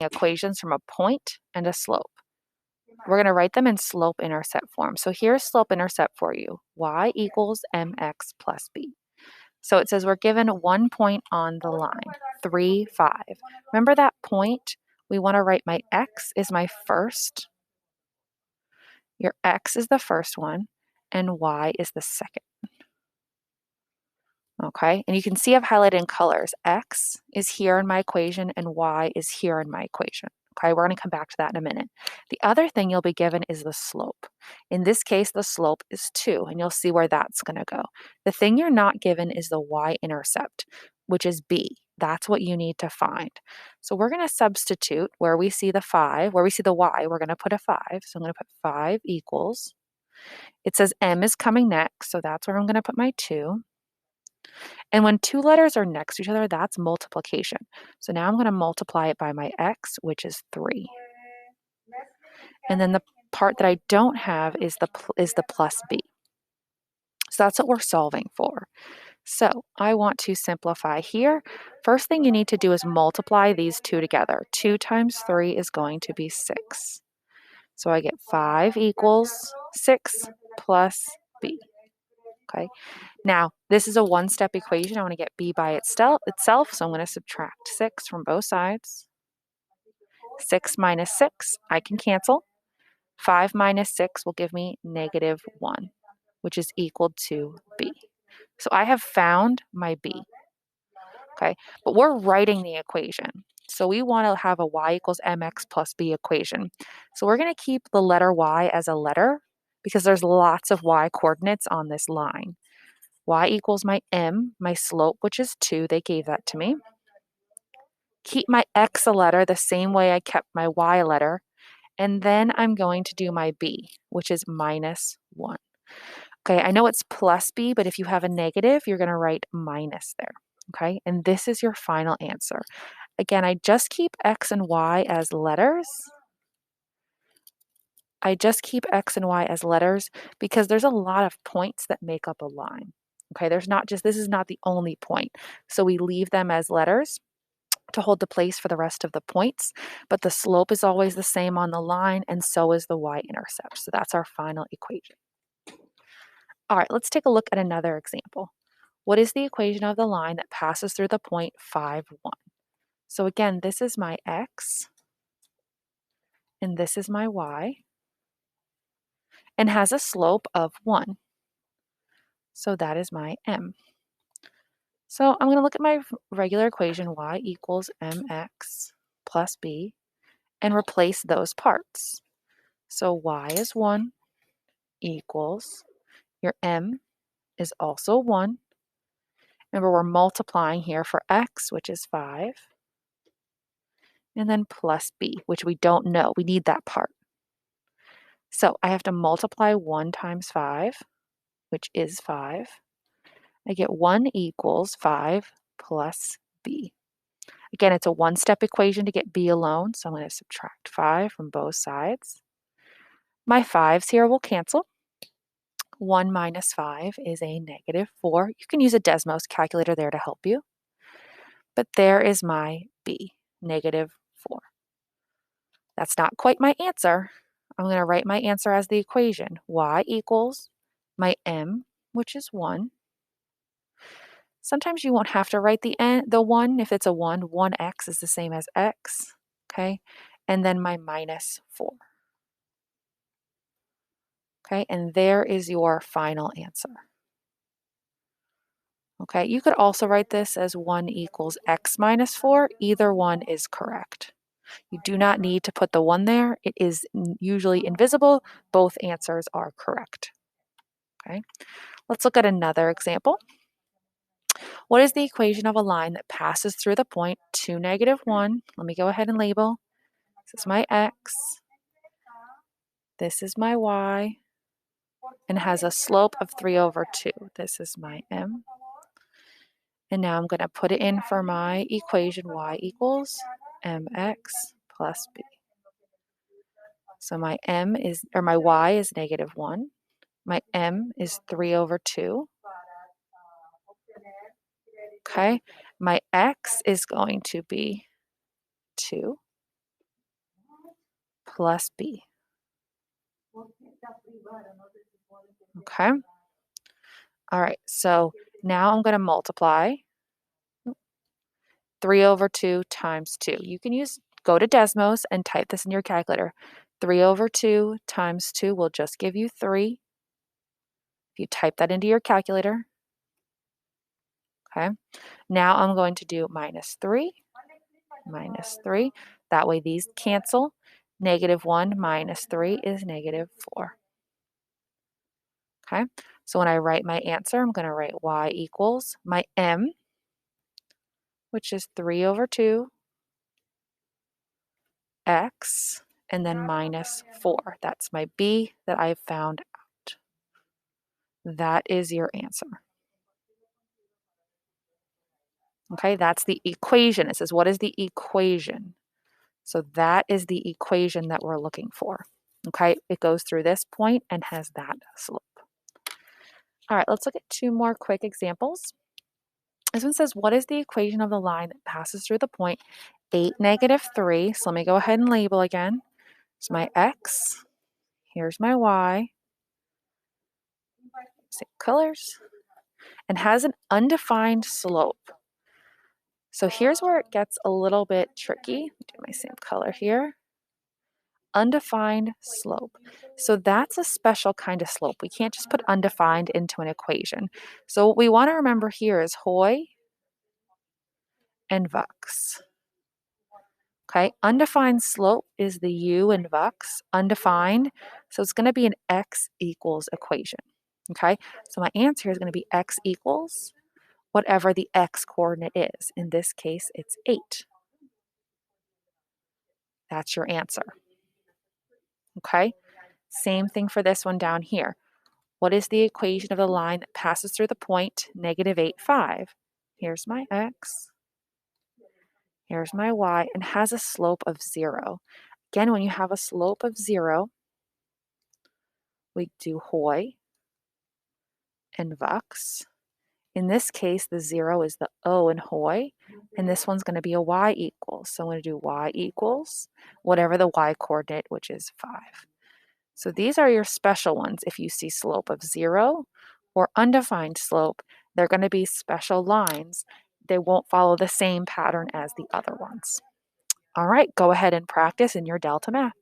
equations from a point and a slope. We're going to write them in slope-intercept form. So here's slope-intercept for you. Y equals mx plus b. So it says we're given 1 point on the line, 3, 5. Remember that point? We want to write my x is my first. Your x is the first one, and y is the second. Okay, and you can see I've highlighted in colors. X is here in my equation, and y is here in my equation. Okay, we're going to come back to that in a minute. The other thing you'll be given is the slope. In this case, the slope is 2, and you'll see where that's going to go. The thing you're not given is the y-intercept, which is b. That's what you need to find. So we're going to substitute where we see the 5, where we see the y, we're going to put a 5. So I'm going to put 5 equals. It says m is coming next, so that's where I'm going to put my 2. And when two letters are next to each other, that's multiplication. So now I'm going to multiply it by my x, which is 3. And then the part that I don't have is the plus b. So that's what we're solving for. So I want to simplify here. First thing you need to do is multiply these two together. 2 times 3 is going to be 6. So I get 5 equals 6 plus b. Okay. Now, this is a one-step equation. I want to get b by itself, so I'm going to subtract 6 from both sides. 6 minus 6, I can cancel. 5 minus 6 will give me negative 1, which is equal to b. So I have found my b. Okay, but we're writing the equation. So we want to have a y equals mx plus b equation. So we're going to keep the letter y as a letter because there's lots of y coordinates on this line. Y equals my m, my slope, which is 2. They gave that to me. Keep my x a letter the same way I kept my y a letter. And then I'm going to do my b, which is minus 1. Okay, I know it's plus b, but if you have a negative, you're going to write minus there. Okay, and this is your final answer. Again, I just keep x and y as letters. Because there's a lot of points that make up a line. Okay, this is not the only point. So we leave them as letters to hold the place for the rest of the points, but the slope is always the same on the line, and so is the y-intercept. So that's our final equation. All right, let's take a look at another example. What is the equation of the line that passes through the point 5, 1? So again, this is my x, and this is my y, and has a slope of 1. So that is my m. So I'm going to look at my regular equation, y equals mx plus b, and replace those parts. So y is 1 equals, your m is also 1. Remember, we're multiplying here for x, which is 5, and then plus b, which we don't know. We need that part. So I have to multiply 1 times 5, which is 5. I get 1 equals 5 plus b. Again, it's a one-step equation to get b alone, so I'm going to subtract 5 from both sides. My 5's here will cancel. 1 minus 5 is a negative 4. You can use a Desmos calculator there to help you. But there is my b, negative 4. That's not quite my answer. I'm going to write my answer as the equation. Y equals my m, which is 1. Sometimes you won't have to write the 1 if it's a 1. 1x is the same as x, okay? And then my minus 4. Okay, and there is your final answer. Okay, you could also write this as 1 equals x minus 4. Either one is correct. You do not need to put the 1 there. It is usually invisible. Both answers are correct. Okay, let's look at another example. What is the equation of a line that passes through the point 2, negative 1? Let me go ahead and label. This is my x. This is my y. And has a slope of 3 over 2. This is my m. And now I'm going to put it in for my equation, y equals mx plus b. So my y is negative 1. My m is 3 over 2. Okay, my x is going to be 2. plus b. Okay. All right, so now I'm going to multiply 3 over 2 times 2. You can go to Desmos and type this in your calculator. 3 over 2 times 2 will just give you 3. If you type that into your calculator, okay. Now I'm going to do minus 3, minus 3. That way these cancel. -1 minus 3 is -4. Okay, so when I write my answer, I'm going to write y equals my m, which is 3 over 2 x, and then minus 4. That's my b that I found out. That is your answer. Okay, that's the equation. It says, what is the equation? So that is the equation that we're looking for. Okay, it goes through this point and has that slope. All right, let's look at 2 more quick examples. This one says, what is the equation of the line that passes through the point 8, -3? So let me go ahead and label again. It's my x, here's my y, same colors, and has an undefined slope. So here's where it gets a little bit tricky. Do my same color here. Undefined slope. So that's a special kind of slope. We can't just put undefined into an equation. So what we want to remember here is Hoy and Vux. Okay, undefined slope is the u in Vux, undefined, so it's going to be an x equals equation. Okay, so my answer is going to be x equals whatever the x coordinate is. In this case, it's 8. That's your answer. Okay, same thing for this one down here. What is the equation of the line that passes through the point -8, 5? Here's my x, here's my y, and has a slope of 0. Again, when you have a slope of 0, we do Hoy and Vux. In this case, the 0 is the O in Hoy, and this one's going to be a y equals. So I'm going to do y equals whatever the y coordinate, which is 5. So these are your special ones. If you see slope of 0 or undefined slope, they're going to be special lines. They won't follow the same pattern as the other ones. All right, go ahead and practice in your Delta Math.